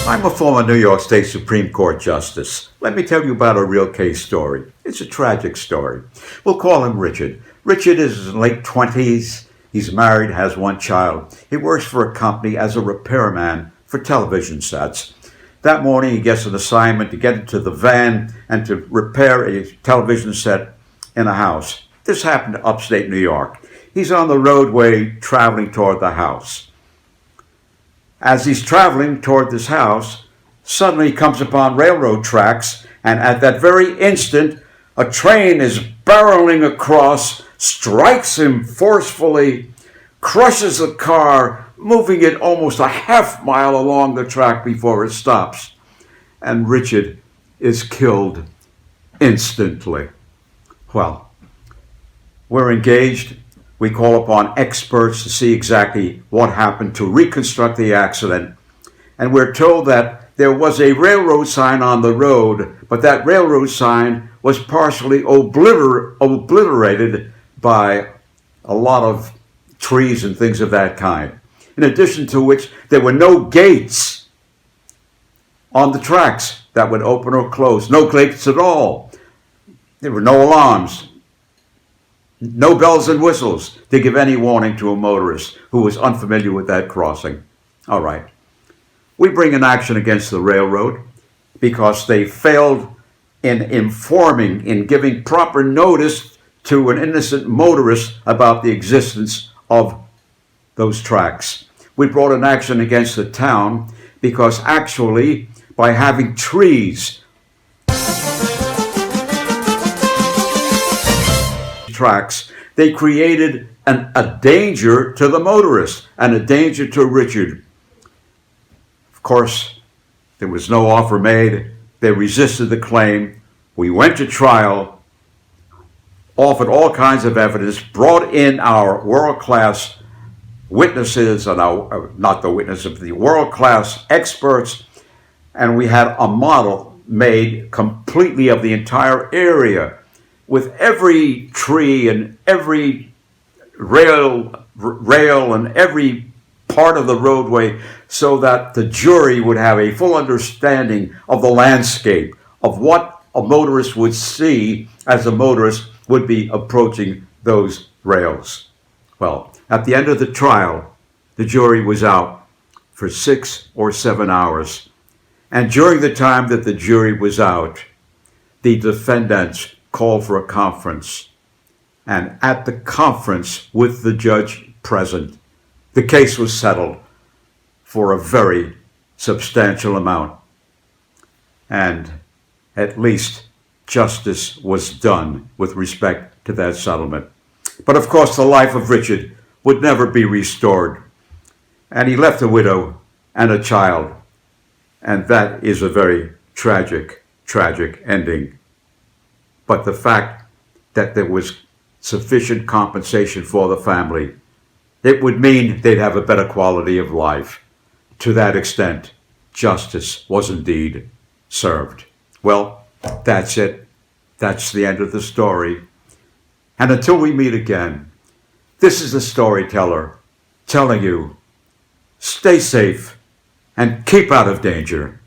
I'm a former New York State Supreme Court Justice. Let me tell you about a real case story. It's a tragic story. We'll call him Richard. Richard is in his late 20s. He's married, has one child. He works for a company as a repairman for television sets. That morning he gets an assignment to get into the van and to repair a television set in a house. This happened in upstate New York. He's on the roadway traveling toward the house. As he's traveling toward this house, suddenly he comes upon railroad tracks, and at that very instant, a train is barreling across, strikes him forcefully, crushes the car, moving it almost a half mile along the track before it stops. And Richard is killed instantly. Well, we're engaged. We call upon experts to see exactly what happened, to reconstruct the accident. And we're told that there was a railroad sign on the road, but that railroad sign was partially obliterated by a lot of trees and things of that kind. In addition to which, there were no gates on the tracks that would open or close. No gates at all. There were no alarms. No bells and whistles to give any warning to a motorist who was unfamiliar with that crossing. All right. We bring an action against the railroad because they failed in informing, in giving proper notice to an innocent motorist about the existence of those tracks. We brought an action against the town because actually, by having trees tracks, they created a danger to the motorist and a danger to Richard. Of course, there was no offer made. They resisted the claim. We went to trial, offered all kinds of evidence, brought in our world-class witnesses, and not the witnesses, the world-class experts, and we had a model made completely of the entire area, with every tree and every rail and every part of the roadway, so that the jury would have a full understanding of the landscape, of what a motorist would see as a motorist would be approaching those rails. Well, at the end of the trial, the jury was out for 6 or 7 hours. And during the time that the jury was out, the defendants called for a conference. And at the conference, with the judge present, the case was settled for a very substantial amount. And at least justice was done with respect to that settlement. But of course, the life of Richard would never be restored. And he left a widow and a child. And that is a very tragic, tragic ending. But the fact that there was sufficient compensation for the family, it would mean they'd have a better quality of life. To that extent, justice was indeed served. Well, that's it. That's the end of the story. And until we meet again, this is the storyteller telling you, stay safe and keep out of danger.